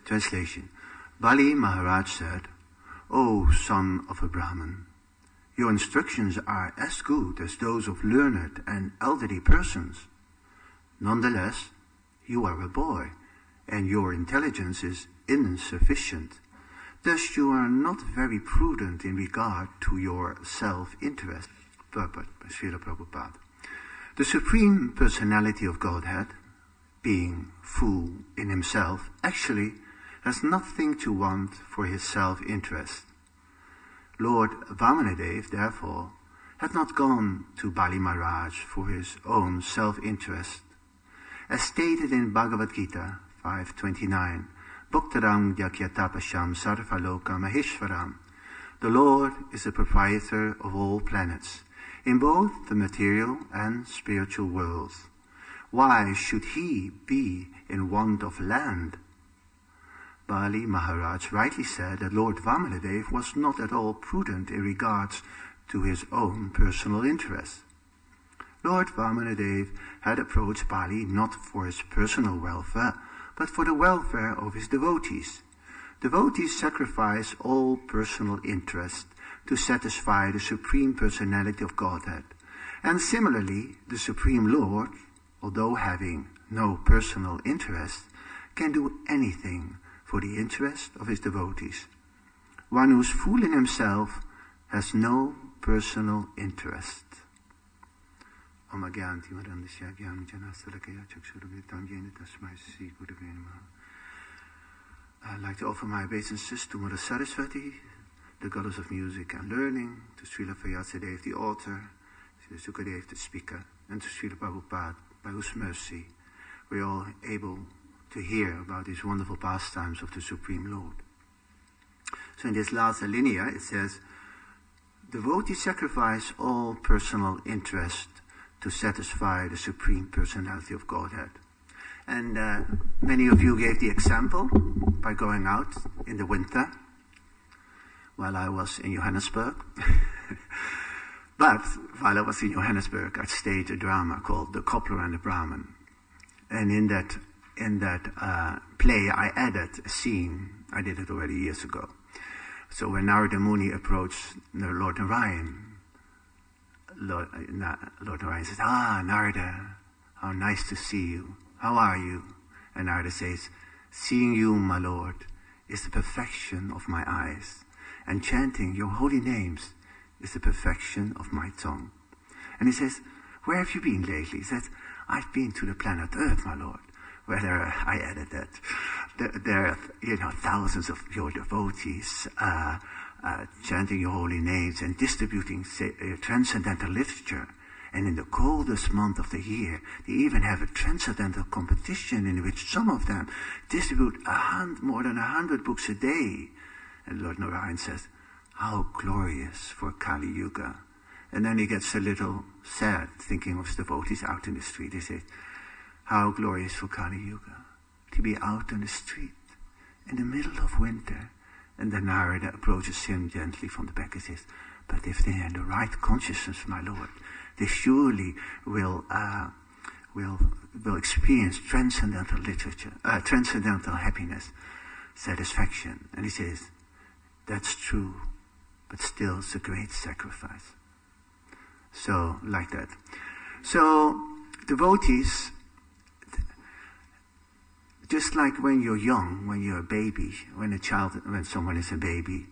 Translation. Bali Maharaj said, "O son of a Brahmin, your instructions are as good as those of learned and elderly persons. Nonetheless, you are a boy, and your intelligence is insufficient. Thus you are not very prudent in regard to your self-interest." Purport by Srila Prabhupada. The Supreme Personality of Godhead, being full in himself, actually has nothing to want for his self-interest. Lord Vamanadev, therefore, had not gone to Bali Maharaj for his own self-interest. As stated in Bhagavad Gita 5.29, Bhaktaram Yakyatapasham Sarvaloka Maheshwaram, the Lord is the proprietor of all planets, in both the material and spiritual worlds. Why should he be in want of land? Bali Maharaj rightly said that Lord Vamanadev was not at all prudent in regards to his own personal interests. Lord Vamanadev had approached Bali not for his personal welfare, but for the welfare of his devotees. Devotees sacrifice all personal interest to satisfy the Supreme Personality of Godhead. And similarly, the Supreme Lord, although having no personal interest, can do anything for the interest of his devotees. One who is full in himself has no personal interest. I'd like to offer my obeisances to Mother Saraswati, the goddess of music and learning, to Srila Vyasadeva, the author, to Sukadeva, the speaker, and to Srila Prabhupada, by whose mercy we're all able to hear about these wonderful pastimes of the Supreme Lord. So in this last alinea it says, devotees sacrifice all personal interest to satisfy the Supreme Personality of Godhead. And many of you gave the example by going out in the winter while I was in Johannesburg. But while I was in Johannesburg, I staged a drama called The Cobbler and the Brahmin. And in that play, I added a scene. I did it already years ago. So when Narada Muni approached Lord Narayan, Lord Narayan says, Narada, how nice to see you. How are you? And Narada says, seeing you, my Lord, is the perfection of my eyes, and chanting your holy names is the perfection of my tongue. And he says, where have you been lately? He says, I've been to the planet Earth, my Lord. Whether I added that, there are thousands of your devotees chanting your holy names and distributing transcendental literature. And in the coldest month of the year, they even have a transcendental competition in which some of them distribute more than 100 books a day. And Lord Narayan says, how glorious for Kali Yuga. And then he gets a little sad, thinking of his devotees out in the street. He says, how glorious for Kali Yuga to be out on the street in the middle of winter. And then Narada approaches him gently from the back and says, but if they are in the right consciousness, my Lord, they surely will experience transcendental literature, transcendental happiness, satisfaction. And he says, that's true, but still it's a great sacrifice. So, like that. So, devotees, just like when you're young, when you're a baby, when someone is a baby,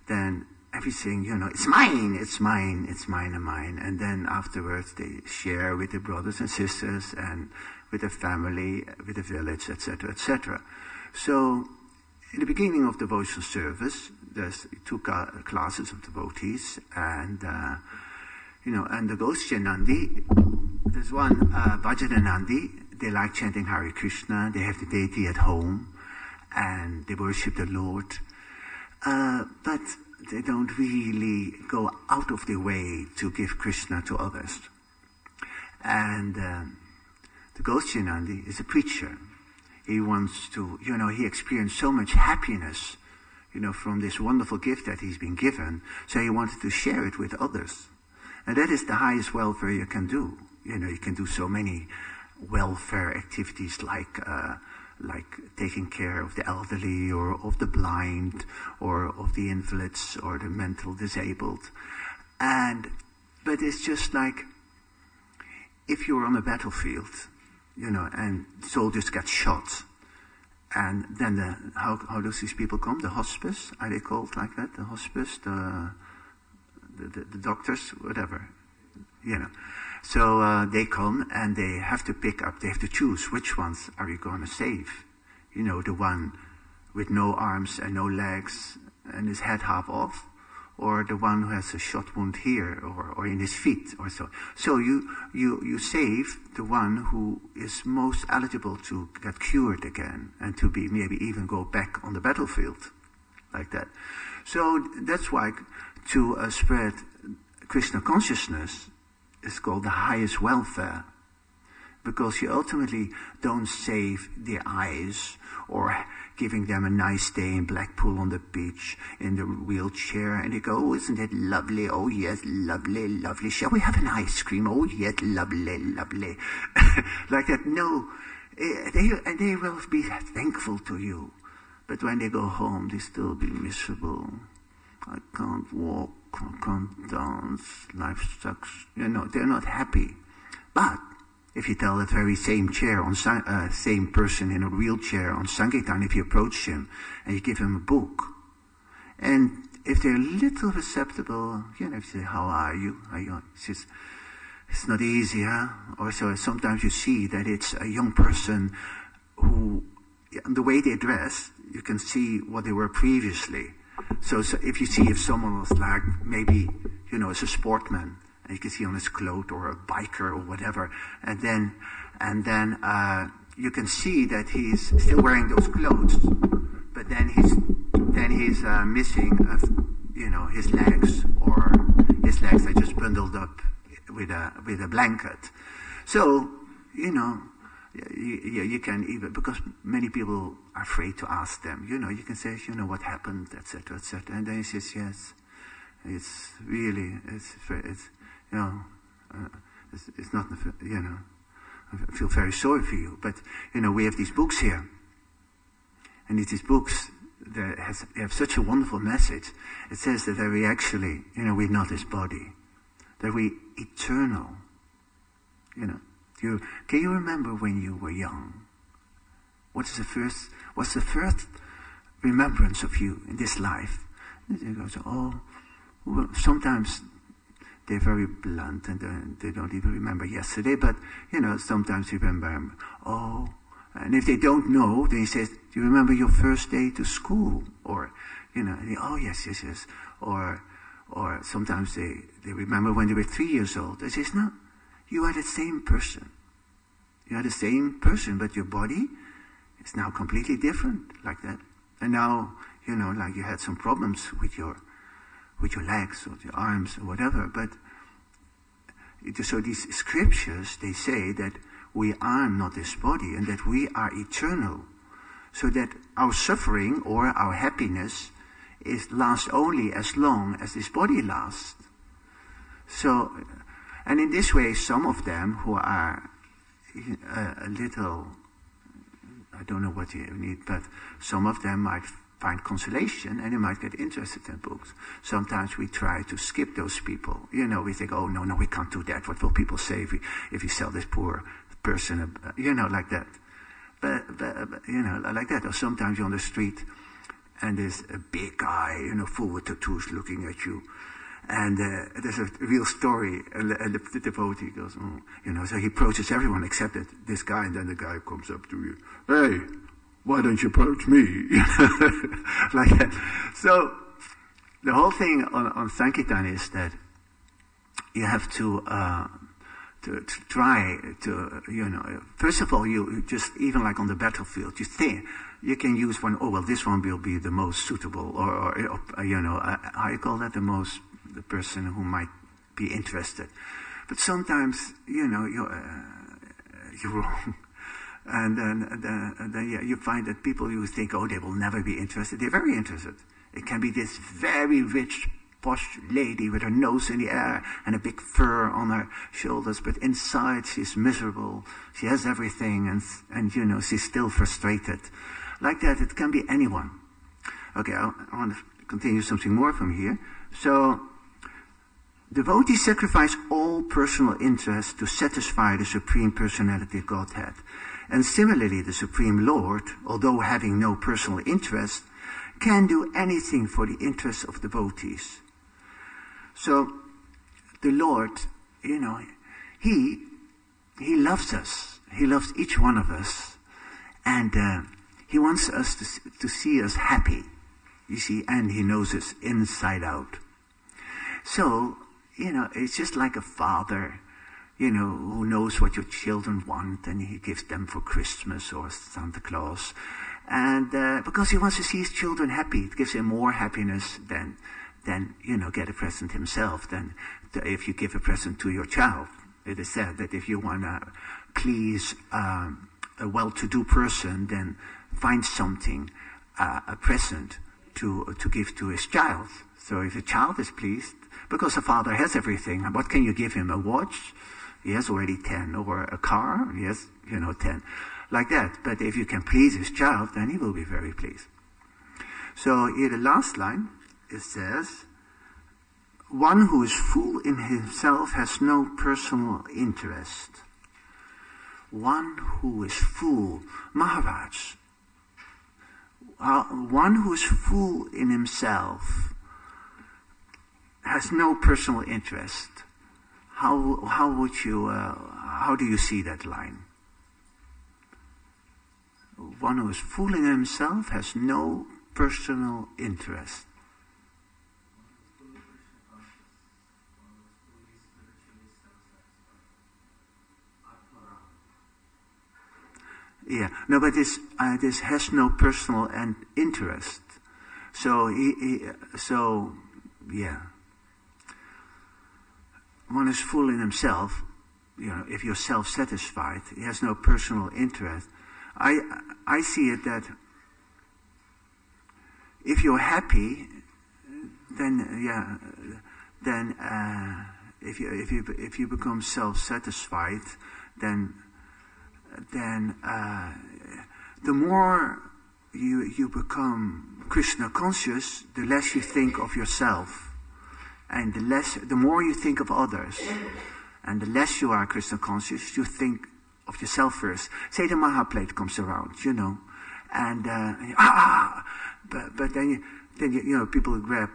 then everything, it's mine, it's mine, it's mine and mine. And then afterwards they share with the brothers and sisters and with the family, with the village, etc., etc. So, in the beginning of devotional service, there's two classes of devotees, and and the Goshenandi, there's one, Vajananandi, they like chanting Hare Krishna, they have the deity at home, and they worship the Lord, but they don't really go out of their way to give Krishna to others. And the Goshenandi is a preacher. He wants to, he experienced so much happiness, from this wonderful gift that he's been given, so he wanted to share it with others. And that is the highest welfare you can do. You can do so many welfare activities like like taking care of the elderly or of the blind or of the invalids or the mental disabled. But it's just like if you're on a battlefield, and soldiers get shot, and then how do these people come? The hospice, are they called like that? The hospice, the doctors, whatever, So they come and they have to they have to choose which ones are you going to save. The one with no arms and no legs and his head half off, or the one who has a shot wound here or in his feet or so. So you save the one who is most eligible to get cured again and to be maybe even go back on the battlefield like that. So that's why to spread Krishna consciousness is called the highest welfare, because you ultimately don't save their eyes or giving them a nice day in Blackpool on the beach in the wheelchair, and they go, oh, isn't it lovely? Oh, yes, lovely, lovely. Shall we have an ice cream? Oh, yes, lovely, lovely. Like that. No, they will be thankful to you. But when they go home, they still be miserable. I can't walk, I can't dance, life sucks. They're not happy. But if you tell that very same same person in a wheelchair on Sankirtan, if you approach him and you give him a book, and if they're a little receptible, if you say, how are you? He says, it's not easy, huh? Or so sometimes you see that it's a young person who, the way they dress, you can see what they were previously. So if you see if someone was like, maybe, is a sportman, and you can see on his clothes, or a biker or whatever, and then you can see that he's still wearing those clothes, but then he's missing, his legs, or his legs are just bundled up with a blanket. So, you can even, because many people are afraid to ask them, you can say, what happened, etc., etc., and then he says, yes, it's really, it's not, I feel very sorry for you, but, we have these books here, and these books that have such a wonderful message. It says that we actually, we're not this body, that we eternal, Can you remember when you were young? What's the first remembrance of you in this life? And they go, well, sometimes they're very blunt and they don't even remember yesterday, but, sometimes you remember, and if they don't know, then he says, do you remember your first day to school? Or, oh, yes. Or sometimes they remember when they were 3 years old. They says, no, you are the same person. You are the same person, but your body is now completely different, like that. And now, like you had some problems with your legs or your arms or whatever. But so these scriptures, they say that we are not this body and that we are eternal. So that our suffering or our happiness lasts only as long as this body lasts. So, and in this way, some of them who are a little, I don't know what you need, but some of them might find consolation and they might get interested in books. Sometimes we try to skip those people. We think, oh, no, we can't do that. What will people say if we sell this poor person, like that. But like that. Or sometimes you're on the street and there's a big guy, full with tattoos looking at you. And there's a real story, and the devotee goes, so he approaches everyone except this guy, and then the guy comes up to you, hey, why don't you approach me? Like that. So the whole thing on Sankirtan is that you have to try to, first of all, you just, even like on the battlefield, you think, you can use one, this one will be the most suitable, or how you call that, the person who might be interested. But sometimes, you're wrong. And then you find that people you think, they will never be interested. They're very interested. It can be this very rich posh lady with her nose in the air and a big fur on her shoulders, but inside she's miserable. She has everything, and she's still frustrated. Like that, it can be anyone. Okay, I want to continue something more from here. So, devotees sacrifice all personal interest to satisfy the Supreme Personality of Godhead. And similarly, the Supreme Lord, although having no personal interest, can do anything for the interest of devotees. So, the Lord, He loves us. He loves each one of us. And He wants us to see us happy, you see, and He knows us inside out. So, it's just like a father, who knows what your children want, and he gives them for Christmas or Santa Claus. And because he wants to see his children happy, it gives him more happiness than get a present himself, than if you give a present to your child. It is said that if you want to please a well-to-do person, then find something, a present to give to his child. So if a child is pleased, because the father has everything, what can you give him? A watch? He has already 10. Or a car? He has, 10. Like that. But if you can please his child, then he will be very pleased. So here the last line, it says, one who is full in himself has no personal interest. One who is full, Maharaj, one who is full in himself has no personal interest. How do you see that line? One who is full in himself has no personal interest. Yeah, no, but this has no personal and interest. So yeah. One is full in himself. If you're self-satisfied, he has no personal interest. I see it that if you're happy, then if you become self-satisfied, then the more you become Krishna conscious, the less you think of yourself, and the more you think of others, and the less you are Krishna conscious, you think of yourself first. Say the Mahaplate comes around, and but then people grab.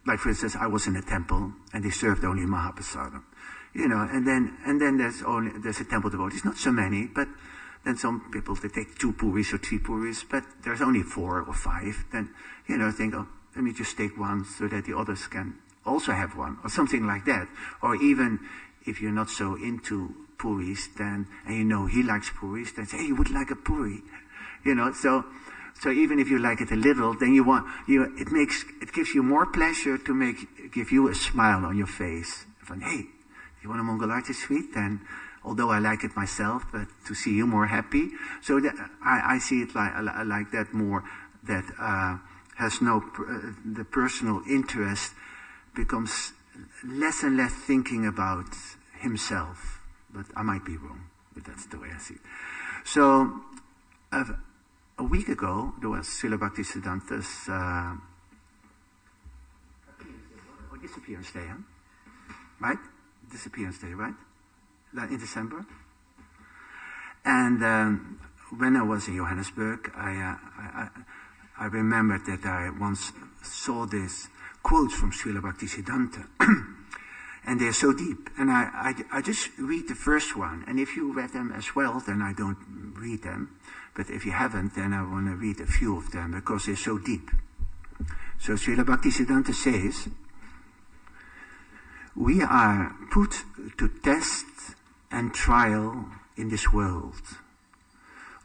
Like for instance, I was in a temple and they served only Mahaprasadam, and then there's a temple devotees, not so many, but then some people they take 2 puris or 3 puris, but there's only 4 or 5. Then think, oh, let me just take one so that the others can also have one, or something like that. Or even if you're not so into puris, then and he likes puris, then say, hey, you would like a puri, So even if you like it a little, then it gives you more pleasure to give you a smile on your face. Hey, you want a Mangalarti sweet? Then, although I like it myself, but to see you more happy. So I see it like that more, that has the personal interest becomes less and less thinking about himself. But I might be wrong, but that's the way I see it. So, a week ago, there was Srila Bhaktisiddhanta's Disappearance Day, huh? Right? Disappearance Day, right? In December. And when I was in Johannesburg, I remembered that I once saw this quotes from Srila Bhaktisiddhanta. And they're so deep. And I just read the first one. And if you read them as well, then I don't read them. But if you haven't, then I want to read a few of them because they're so deep. So Srila Bhaktisiddhanta says, we are put to test and trial in this world.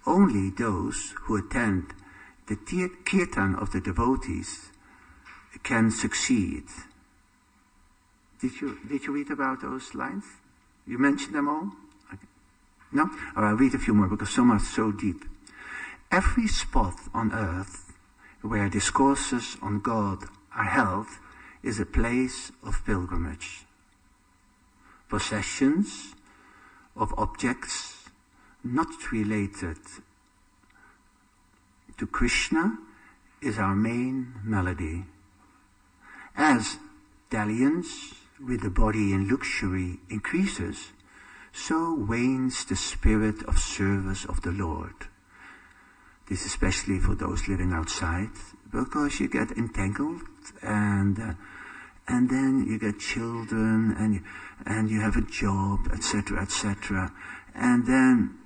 Only those who attend the kirtan of the devotees can succeed. Did you read about those lines? You mentioned them all? No? Or I'll read a few more because some are so deep. Every spot on earth where discourses on God are held is a place of pilgrimage. Possessions of objects not related to Krishna is our main melody. As dalliance with the body in luxury increases, so wanes the spirit of service of the Lord. This especially for those living outside, because you get entangled and then you get children and you have a job, etc., etc. And then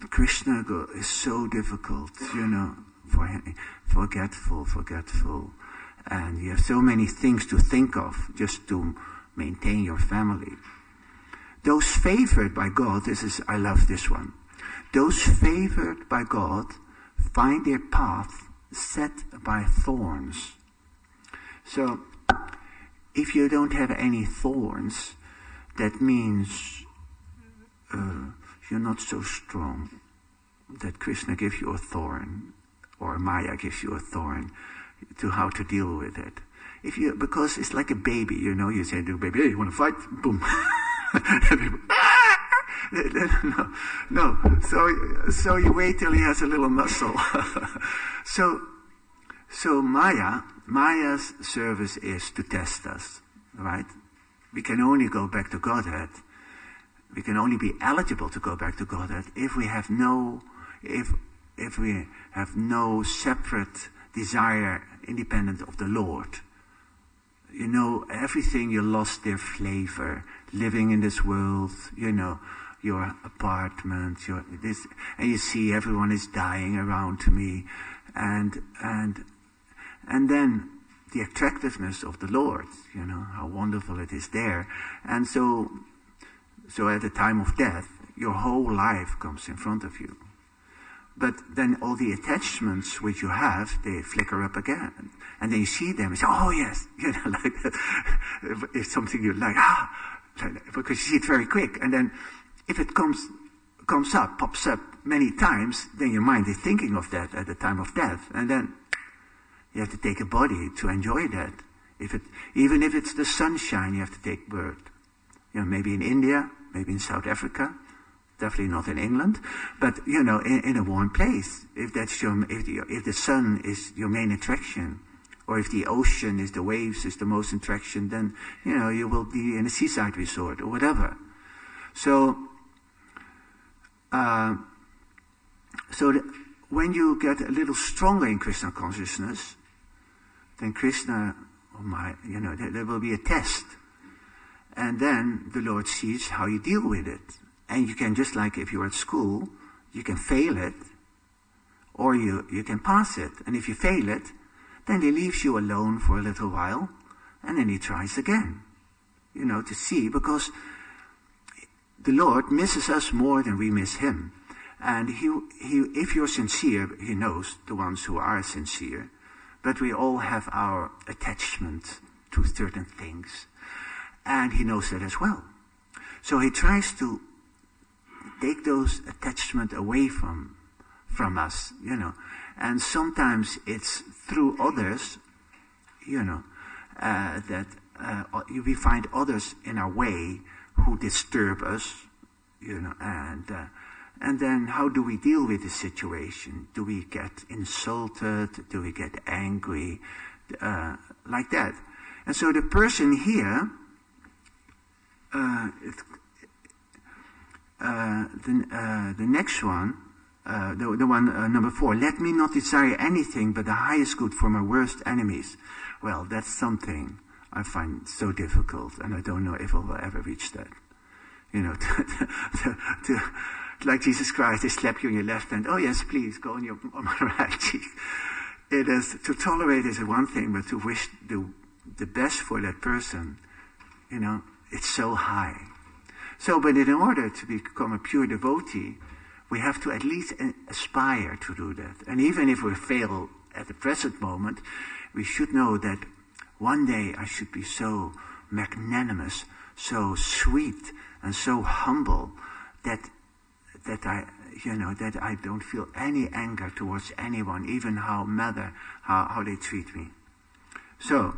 Krishna is so difficult, for him, forgetful. And you have so many things to think of just to maintain your family. Those favored by God, I love this one. Those favored by God find their path set by thorns. So, if you don't have any thorns, that means you're not so strong. That Krishna gives you a thorn, or Maya gives you a thorn, to how to deal with it. Because it's like a baby, you say to a baby, hey, you want to fight? Boom. No. So you wait till he has a little muscle. So Maya's service is to test us, right? We can only go back to Godhead. We can only be eligible to go back to Godhead if we have no separate desire independent of the Lord. Everything, you lost their flavor. Living in this world, your apartment, and you see everyone is dying around me, and then the attractiveness of the Lord, how wonderful it is there. And so at the time of death, your whole life comes in front of you. But then all the attachments which you have, they flicker up again. And then you see them and say, oh yes, like that. If something you like, because you see it very quick. And then if it pops up many times, then your mind is thinking of that at the time of death. And then you have to take a body to enjoy that. Even if it's the sunshine, you have to take birth. Maybe in India, maybe in South Africa, definitely not in England, but in a warm place. If the sun is your main attraction, or if the ocean is the waves is the most attraction, then you will be in a seaside resort or whatever. So when you get a little stronger in Krishna consciousness, then Krishna, there will be a test. And then the Lord sees how you deal with it. And you can, just like if you're at school, you can fail it, or you can pass it. And if you fail it, then he leaves you alone for a little while, and then he tries again, to see, because the Lord misses us more than we miss him. And if you're sincere, he knows the ones who are sincere, but we all have our attachment to certain things, and he knows that as well. So he tries to take those attachments away from us, and sometimes it's through others, that we find others in our way who disturb us, and then how do we deal with the situation? Do we get insulted? Do we get angry? Like that. And so the person here, the next one, the one number 4, let me not desire anything but the highest good for my worst enemies. Well, that's something I find so difficult, and I don't know if I will ever reach that. Like Jesus Christ, they slap you on your left hand. Oh yes, please, go on my right cheek. It is, to tolerate is one thing, but to wish the best for that person, it's so high. So, but in order to become a pure devotee, we have to at least aspire to do that. And even if we fail at the present moment, we should know that one day I should be so magnanimous, so sweet, and so humble that I don't feel any anger towards anyone, even how they treat me. So,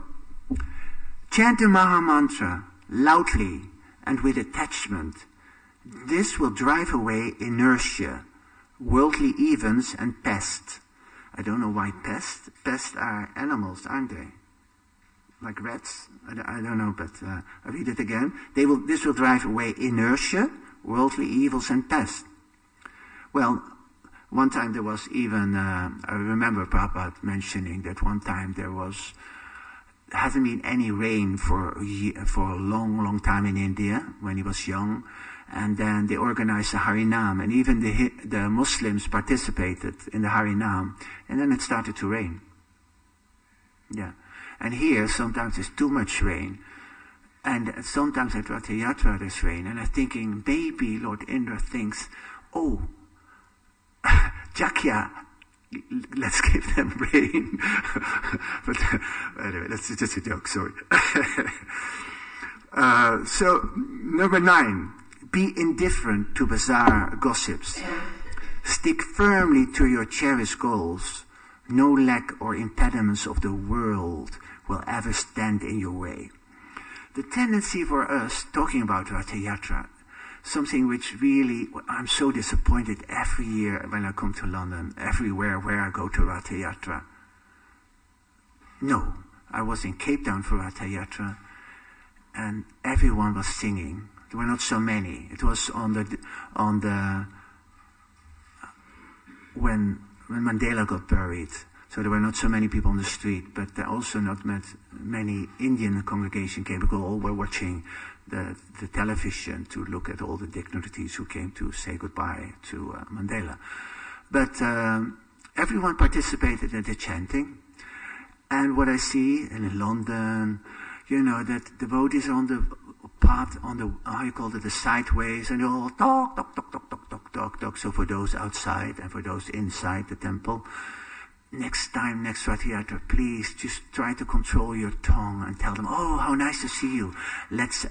Chant the Maha Mantra loudly and with attachment. This will drive away inertia, worldly events and pests. I don't know why pests. Pests are animals, aren't they? Like rats? I don't know, but I read it again. This will drive away inertia, worldly evils and pests. Well, one time there was even, I remember Prabhupada mentioning that one time hasn't been any rain for a long, long time in India when he was young. And then they organized the Harinam, and even the Muslims participated in the Harinam. And then it started to rain. Yeah. And here, sometimes there's too much rain. And sometimes at Ratha Yatra there's rain. And I'm thinking, maybe Lord Indra thinks, oh, Jakya, let's give them rain. But anyway, that's just a joke, sorry. So, number 9, be indifferent to bizarre gossips. Stick firmly to your cherished goals. No lack or impediments of the world will ever stand in your way. The tendency for us, talking about Ratha Yatra, something which really, I'm so disappointed every year when I come to London, everywhere where I go to Ratha Yatra. No, I was in Cape Town for Ratha Yatra, and everyone was singing. There were not so many. It was when Mandela got buried. So there were not so many people on the street, but there also not many Indian congregation came because all were watching the television to look at all the dignitaries who came to say goodbye to Mandela. But everyone participated in the chanting. And what I see in London, that devotees are on the path, on the, how you call it, the sideways, and they all talk. So for those outside and for those inside the temple, next time, next Ratha Yatra, please just try to control your tongue and tell them, oh, how nice to see you. Let's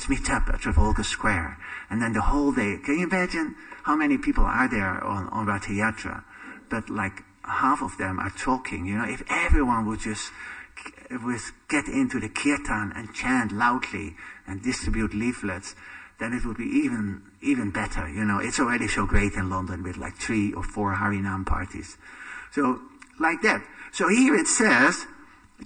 meet up at Trafalgar Square. And then the whole day, can you imagine how many people are there on Ratha Yatra? But like half of them are talking, if everyone would just get into the kirtan and chant loudly and distribute leaflets, then it would be even better. It's already so great in London with like 3 or 4 Harinam parties. So, like that. So here it says,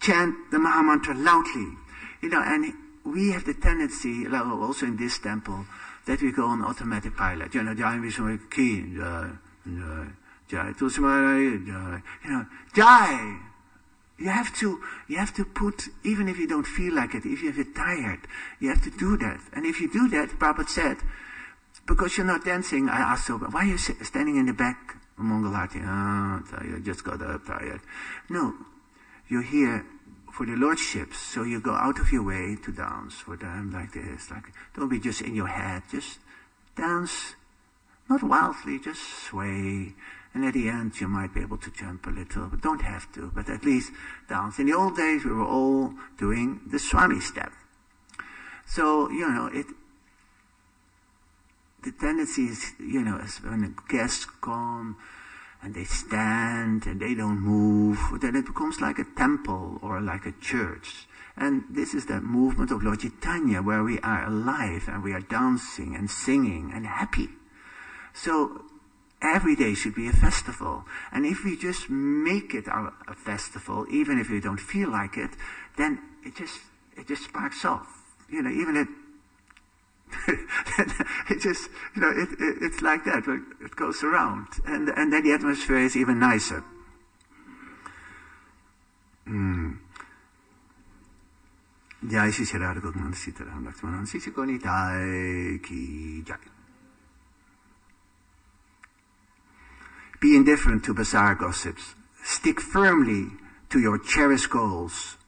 chant the Maha Mantra loudly. And we have the tendency, also in this temple, that we go on automatic pilot. Jai Vishnu Jai Tulsimara, Jai. You have to put, even if you don't feel like it, if you're tired, you have to do that. And if you do that, Prabhupada said, because you're not dancing, I asked him, why are you standing in the back? Mangalati, tired, just got up, tired. No, you're here for the lordships, so you go out of your way to dance for them like this. Don't be just in your head, just dance, not wildly, just sway. And at the end, you might be able to jump a little, but don't have to, but at least dance. In the old days, we were all doing the Swami step. So, the tendency is, is when the guests come and they stand and they don't move, then it becomes like a temple or like a church. And this is the movement of Lord Chaitanya, where we are alive and we are dancing and singing and happy. So every day should be a festival. And if we just make it a festival, even if we don't feel like it, then it just sparks off. Even it it just, it's like that. It goes around. And then the atmosphere is even nicer. Jai Shri Radha Govinda Sitaram Lakshmana Sisi Koni Jai Ki Jai. Be indifferent to bizarre gossips. Stick firmly to your cherished goals.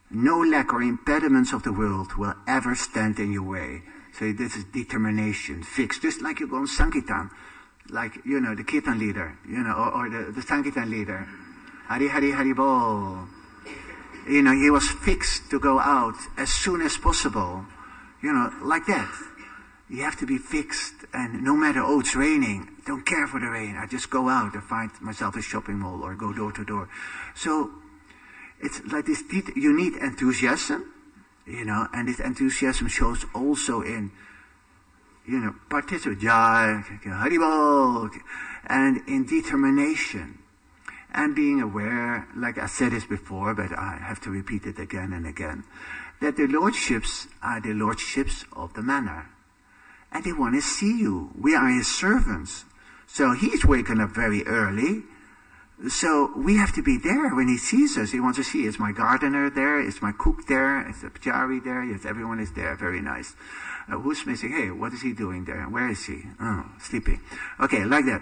No lack or impediments of the world will ever stand in your way. So this is determination, fixed. Just like you go on Sankirtan, like, the Kirtan leader, or the Sankirtan leader. Hari Hari Hari Bol. He was fixed to go out as soon as possible. Like that. You have to be fixed, and no matter, it's raining, don't care for the rain. I just go out and find myself a shopping mall or go door to door. So it's like this, you need enthusiasm, And this enthusiasm shows also in, participation, Jai, Haribol, and in determination. And being aware, like I said this before, but I have to repeat it again and again, that the lordships are the lordships of the manor. And they want to see you. We are his servants. So he's waking up very early. So we have to be there when he sees us. He wants to see, is my gardener there? Is my cook there? Is the pujari there? Yes, everyone is there. Very nice. Who's missing? Hey, what is he doing there? Where is he? Oh, sleeping. Okay, like that.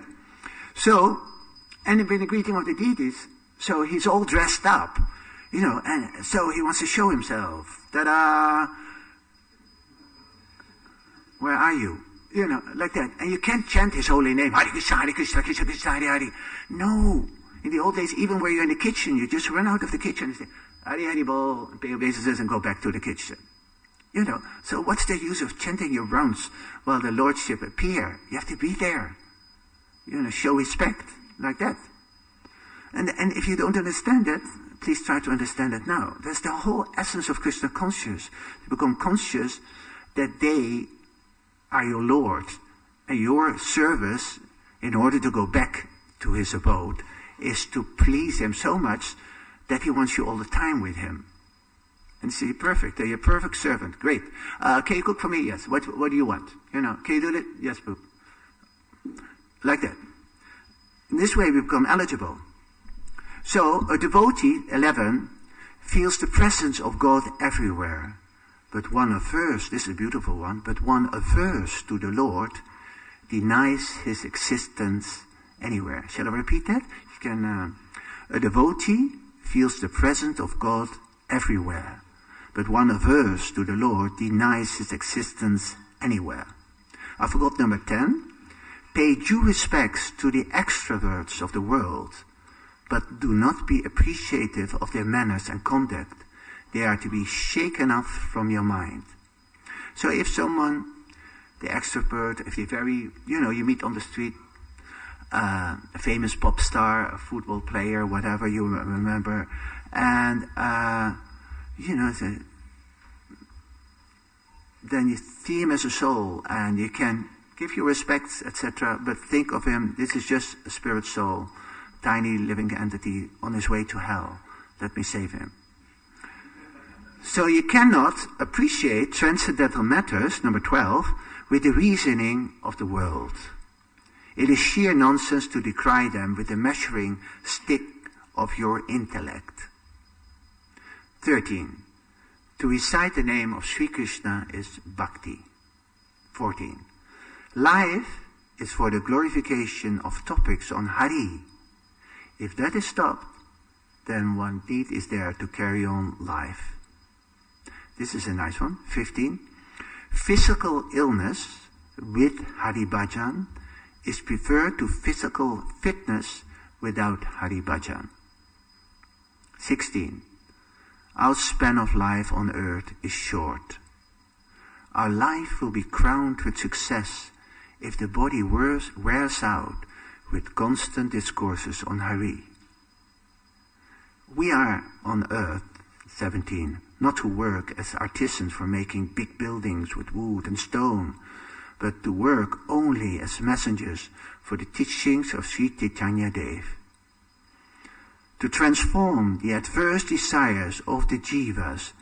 So, and in the greeting of the deities, so he's all dressed up, and so he wants to show himself. Ta-da! Where are you? Like that. And you can't chant his holy name. Hare Krishna, Hare Krishna, Krishna Krishna, Hare Hare. No. In the old days, even where you're in the kitchen, you just run out of the kitchen and say, Hare Hare Bol, and pay obeisances and go back to the kitchen. So what's the use of chanting your rounds while the lordship appear? You have to be there. Show respect. Like that. And if you don't understand that, please try to understand it now. That's the whole essence of Krishna conscious. To become conscious that they are your Lord. And your service, in order to go back to his abode, is to please him so much that he wants you all the time with him. And see, perfect. You're a perfect servant. Great. Can you cook for me? Yes. What do you want? Can you do that? Yes, boo. Like that. In this way we become eligible. So a devotee, 11, feels the presence of God everywhere. But one averse, this is a beautiful one, but one averse to the Lord denies his existence anywhere. Shall I repeat that? You can. A devotee feels the presence of God everywhere. But one averse to the Lord denies his existence anywhere. I forgot number 10. Pay due respects to the extroverts of the world, but do not be appreciative of their manners and conduct. They are to be shaken off from your mind. So if someone, the extrovert, if they're very, you meet on the street, a famous pop star, a football player, whatever you remember, and, then you see him as a soul, and you can give your respects, etc., but think of him, this is just a spirit soul, tiny living entity on his way to hell. Let me save him. So you cannot appreciate transcendental matters, number 12, with the reasoning of the world. It is sheer nonsense to decry them with the measuring stick of your intellect. 13. To recite the name of Sri Krishna is bhakti. 14. Life is for the glorification of topics on Hari. If that is stopped, then one need is there to carry on life. This is a nice one. 15. Physical illness with Hari Bhajan is preferred to physical fitness without Hari Bhajan. 16. Our span of life on earth is short. Our life will be crowned with success if the body wears out with constant discourses on Hari. We are on earth, 17, not to work as artisans for making big buildings with wood and stone, but to work only as messengers for the teachings of Sri Chaitanya Dev. To transform the adverse desires of the jivas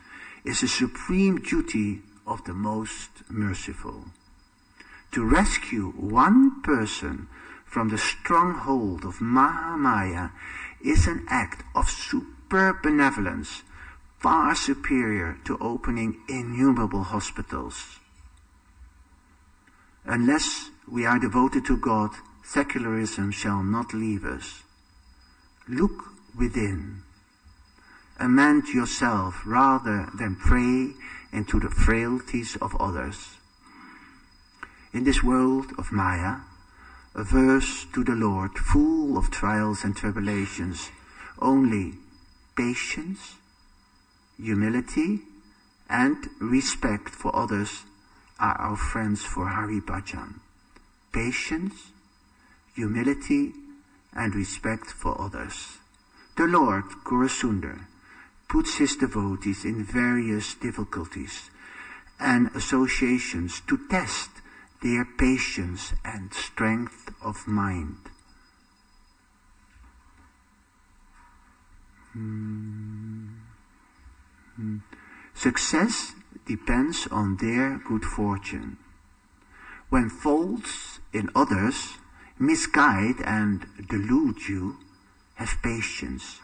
is the supreme duty of the most merciful. To rescue one person from the stronghold of Mahamaya is an act of superb benevolence, far superior to opening innumerable hospitals. Unless we are devoted to God, secularism shall not leave us. Look within. Amend yourself rather than pray into the frailties of others. In this world of Maya, averse to the Lord, full of trials and tribulations, only patience, humility, and respect for others are our friends for Hari Bhajan. Patience, humility, and respect for others. The Lord, Gaurasundar, puts his devotees in various difficulties and associations to test their patience and strength of mind. Success depends on their good fortune. When faults in others misguide and delude you, have patience,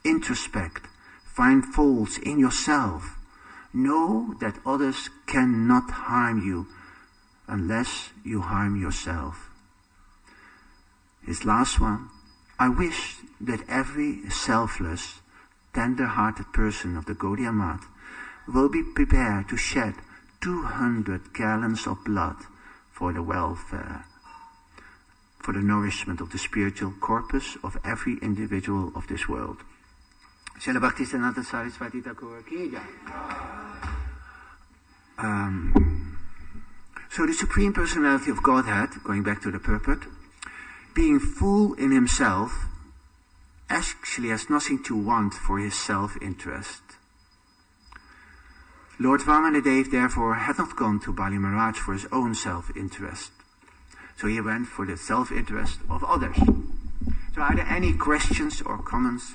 introspect, find faults in yourself. Know that others cannot harm you unless you harm yourself. His last one, I wish that every selfless, tender-hearted person of the Gaudiya Math will be prepared to shed 200 gallons of blood for the welfare, for the nourishment of the spiritual corpus of every individual of this world. So the Supreme Personality of Godhead, going back to the purport, being full in himself, actually has nothing to want for his self-interest. Lord Vamanadev therefore had not gone to Bali Maharaj for his own self-interest. So he went for the self-interest of others. So are there any questions or comments